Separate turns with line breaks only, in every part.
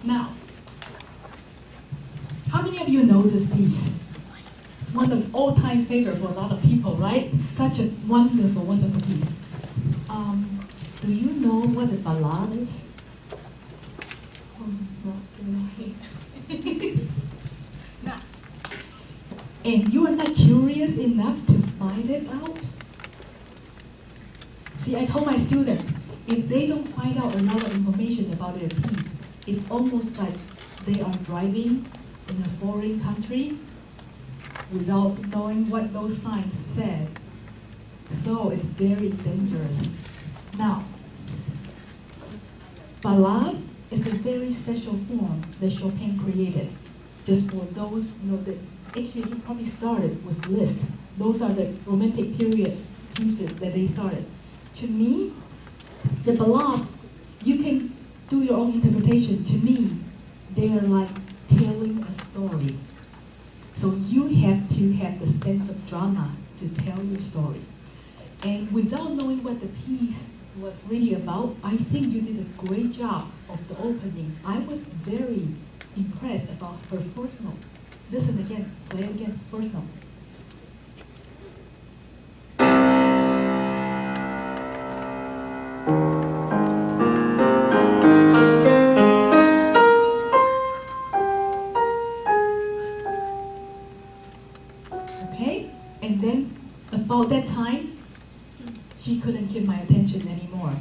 Now, how many of you know this piece? It's one of the all-time favorite for a lot of people, right? It's such a wonderful, wonderful piece. Do you know what a ballade is? Now, and you are not curious enough to find it out? See, I told my students, if they don't find out a lot of information about their piece, it's almost like they are driving in a foreign country without knowing what those signs said. So it's very dangerous. Now, ballade is a very special form that Chopin created. Just for those, that actually he probably started with Liszt. Those are the Romantic period pieces that they started. To me, the ballade, you can do your own interpretation. To me, they are like telling a story. So you have to have the sense of drama to tell your story. And without knowing what the piece was really about, I think you did a great job of the opening. I was very impressed about her first note. Listen again, play it again, first note. Okay, and then about that time, she couldn't keep my attention anymore.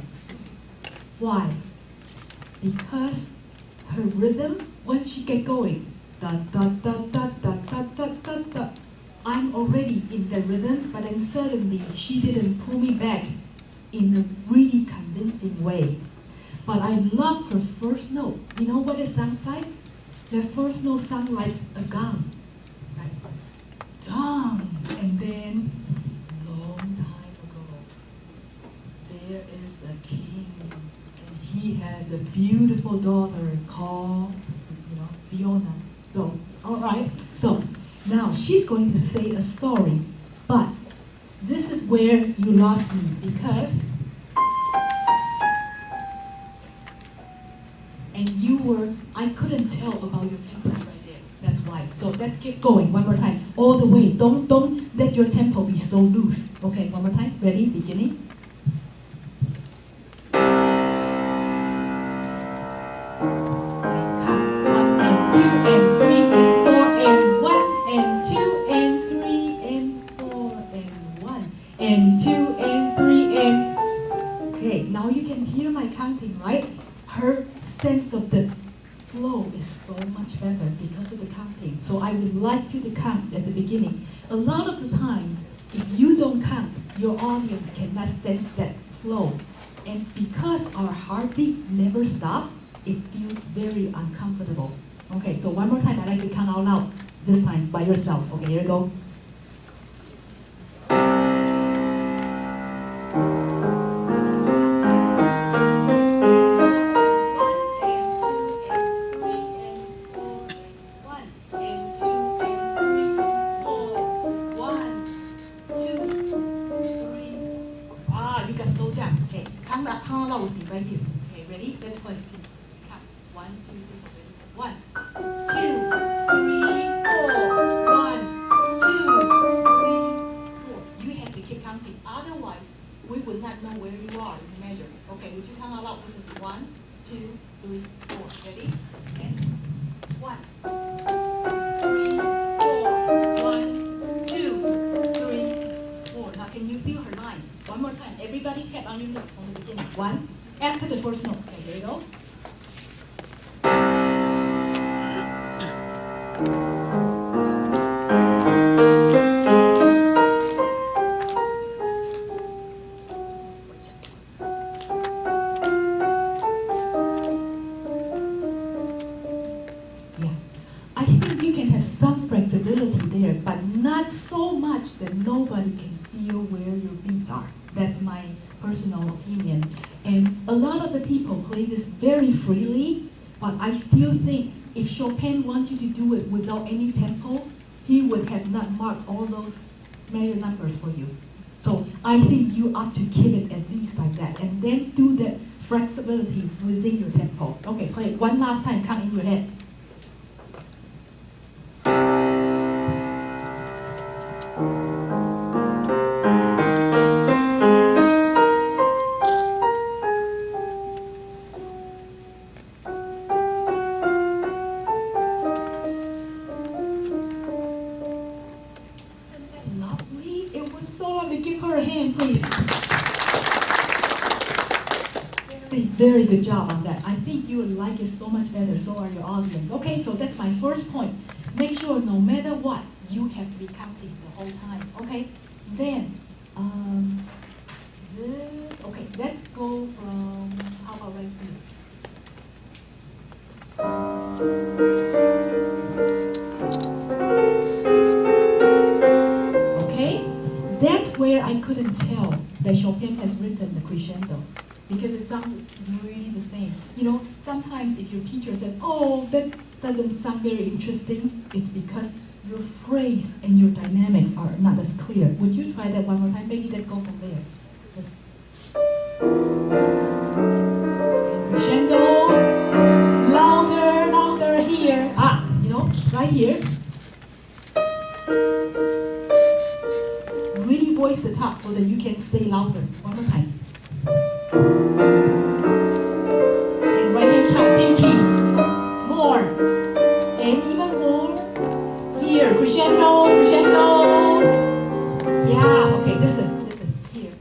Why? Because her rhythm, once she get going, da da da da da da da da da, I'm already in the rhythm, but then suddenly she didn't pull me back in a really convincing way. But I love her first note. You know what it sounds like? The first note sounds like a gun. Like, dong! And then, long time ago, there is a king, and he has a beautiful daughter called, Fiona. So, all right. So, now she's going to say a story, but this is where you lost me because, and I couldn't tell about your tempo right there. That's why. So let's get going one more time. All the way. Don't let your tempo be so loose. Okay, one more time. Ready? Beginning. Now you can hear my counting, right? Her sense of the flow is so much better because of the counting. So I would like you to count at the beginning. A lot of the times, if you don't count, your audience cannot sense that flow. And because our heartbeat never stops, it feels very uncomfortable. Okay, so one more time, I'd like to count out loud. This time, by yourself. Okay, here we go. Chopin wanted to do it without any tempo, he would have not marked all those major numbers for you. So I think you ought to keep it at least like that, and then do the flexibility within your tempo. Okay, play it one last time, count in your head. Isn't that lovely? It was so lovely. Give her a hand, please. Very good job on that. I think you will like it so much better, so are your audience. Okay, so that's my first point. Make sure no matter what, you have to be counting the whole time. Okay, then, okay, let's go from, how about right here? Okay, that's where I couldn't tell that Chopin has written the crescendo, because it sounds really the same. You know, sometimes if your teacher says, oh, that doesn't sound very interesting, it's because your phrase and your dynamics are not as clear. Would you try that one more time? Maybe let's go from there. Just... crescendo, louder, louder here. Ah, you know, right here. Really voice the top so that you can stay louder. One more time. And right hand top, pinky. More. And even more. Here, crescendo, crescendo. Yeah, okay, listen, here.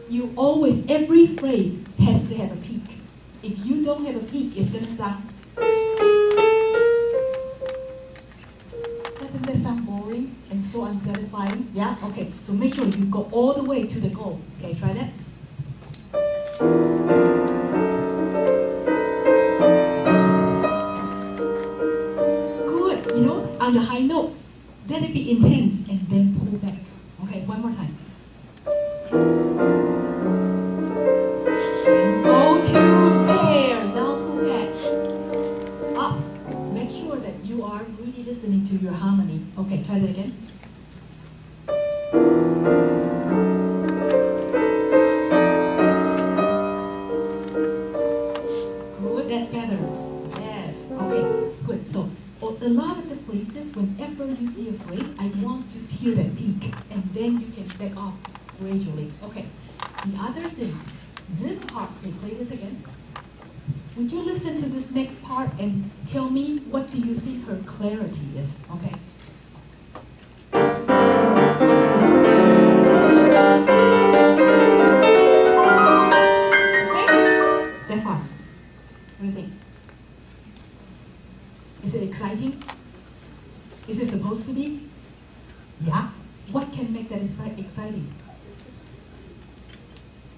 You always, every phrase has to have a peak. If you don't have a peak, it's gonna sound. Doesn't that sound boring and so unsatisfying? Yeah? Okay, so make sure you go all the way to the goal. Okay, try that. Good, you know, on the high note, let it be intense and then pull back. Okay, one more time. And go to there, now pull back. Up, make sure that you are really listening to your harmony. Okay, try that again. Good, that's better. Yes, okay, good. So, a lot of the phrases, whenever you see a phrase, I want to hear that peak, and then you can back off gradually. Okay, the other thing, this part, okay, play this again. Would you listen to this next part and tell me what do you think her clarity is? Okay. Okay? That part. What do you think? Is it exciting? Is it supposed to be? Yeah. What can make that exciting?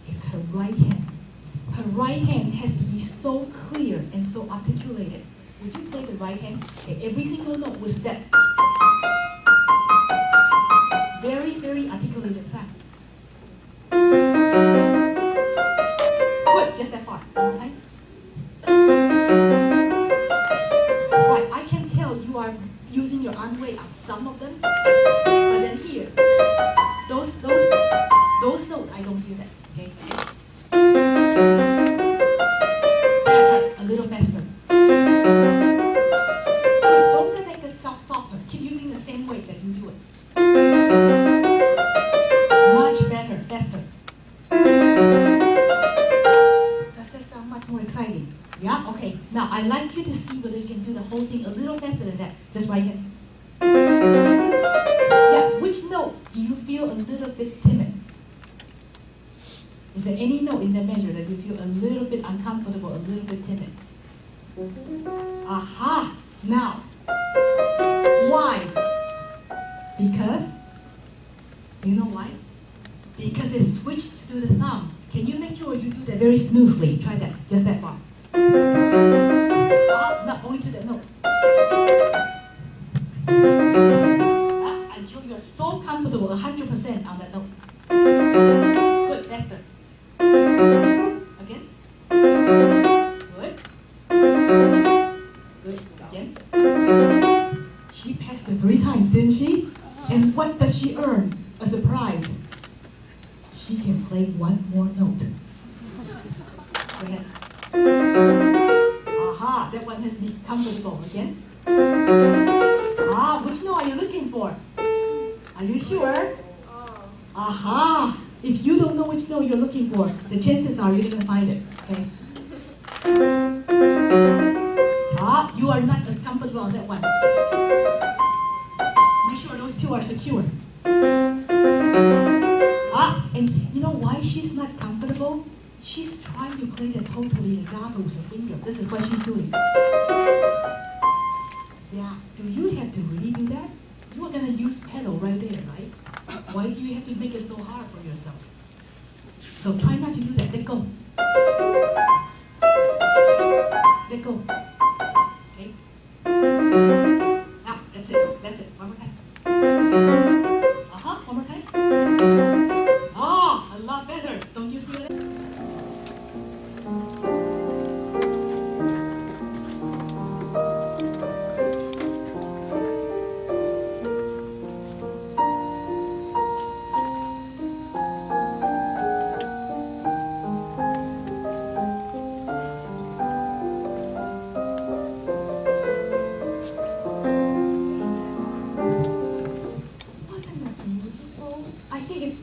It's her right hand. Her right hand has to be so clear and so articulated. Would you play the right hand? Okay, every single note with that very, very articulated sound. Good, just that part. Okay? Right, I can tell you are using your arm weight on some of them, but then here, those notes, I don't hear that. Okay? A little faster. Good, don't make it sound softer. Keep using the same way that you do it. Much better, faster. Does that sound much more exciting? Yeah? Okay. Now, I'd like you to see whether you can do the whole thing a little faster than that. Just right here. Yeah, which note do you feel a little bit timid? Is there any note in the measure that you feel a little bit uncomfortable, a little bit timid? Aha! Now, why? Because, you know why? Because it switched to the thumb. Can you make sure you do that very smoothly? Try that, just that part. Not only to that note. Until you're so comfortable, 100% on that note. Good, faster. Again. Good. Good, again. She passed it 3 times, didn't she? And what does she earn as a prize? play one more note. Go ahead. Aha, that one has been comfortable again. Ah, which note are you looking for? Are you sure? Aha! If you don't know which note you're looking for, the chances are you're going to find it. Okay. Ah, you are not as comfortable on that one. Make sure those two are secure. Ah, and you know why she's not comfortable? She's trying to play the totally legato with her finger. This is what she's doing. Yeah, do you have to really do that? You are going to use pedal right there, right? Why do you have to make it so hard for yourself? So try not to do that. Let go. Let go. Okay? Now, that's it. That's it. One more time. One more time. Oh, a lot better. Don't you feel it?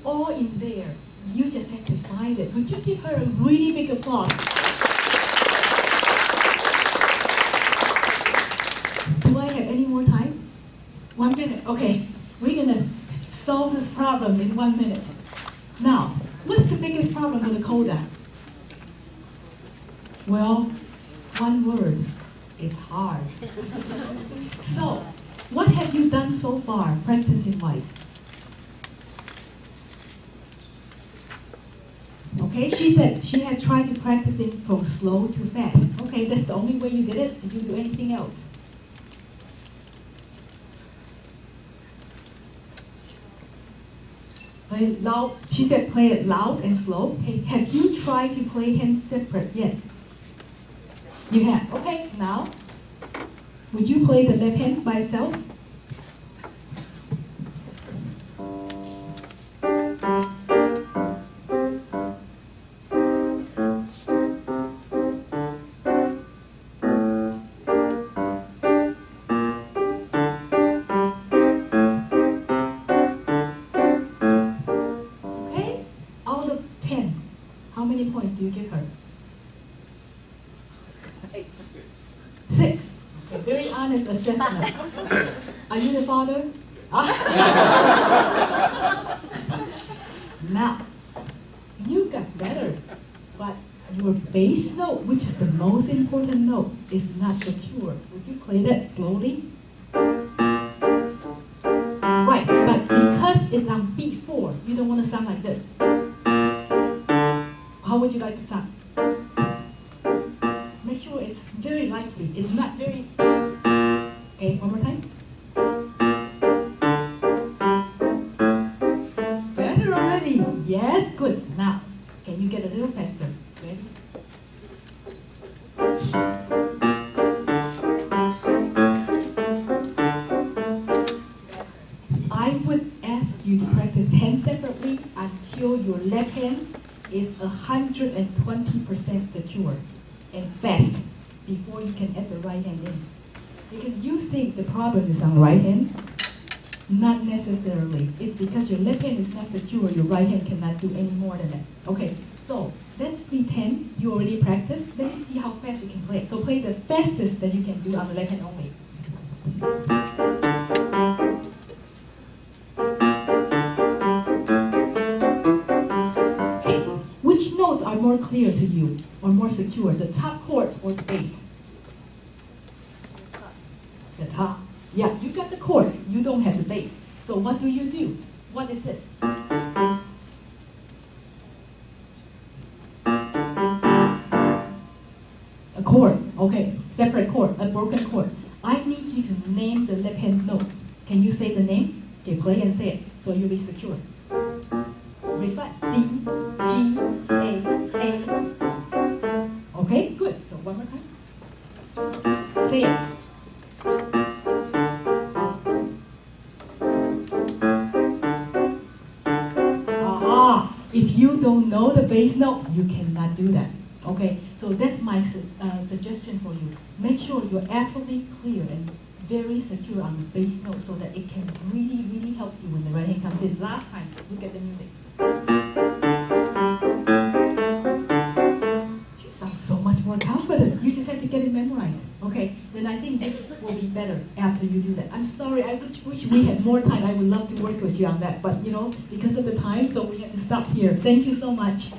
All in there. You just have to find it. Would you give her a really big applause? Do I have any more time? 1 minute. Okay. We're going to solve this problem in 1 minute. Now, what's the biggest problem with the coda? Well, one word. It's hard. So, what have you done so far practicing life? Okay, she said she had tried to practice it from slow to fast. Okay, that's the only way you did it. Did you do anything else? Play it loud. She said play it loud and slow. Okay, have you tried to play hands separate yet? You have. Okay, now, would you play the left hand by itself? How many points do you give her? 6. Okay, very honest assessment. Are you the father? Now, you got better, but your bass note, which is the most important note, is not secure. Would you play that slowly? Right, but because it's on beat 4, you don't want to sound like this. How would you like to sound? Make sure it's very lightly. It's not very... Okay, one more time. Better already. Yes, good. Now, can you get a little faster? Ready? I would ask you to practice hands separately until your left hand is 120% secure and fast before you can add the right hand in. Because you think the problem is on the right hand. Not necessarily. It's because your left hand is not secure, your right hand cannot do any more than that. Okay, so let's pretend you already practiced. Let me see how fast you can play it. So play the fastest that you can do on the left hand only. Which notes are more clear to you or more secure, the top chords or the bass? The top. Yeah, you got the chords, you don't have the bass. So what do you do? What is this? A chord, okay, separate chord, a broken chord. I need you to name the left hand note. Can you say the name? Okay, play and say it, so you'll be secure. D, G, A. Okay, good. So one more time. Say it. Aha! If you don't don't know the bass note, you cannot do that. Okay, so that's my suggestion for you. Make sure you're absolutely clear and very secure on the bass note so that it can really, really help you when the right hand comes in. Last time, look at the music. You sound so much more confident. You just have to get it memorized. Okay, then I think this will be better after you do that. I'm sorry, I wish we had more time. I would love to work with you on that, but because of the time, so we have to stop here. Thank you so much.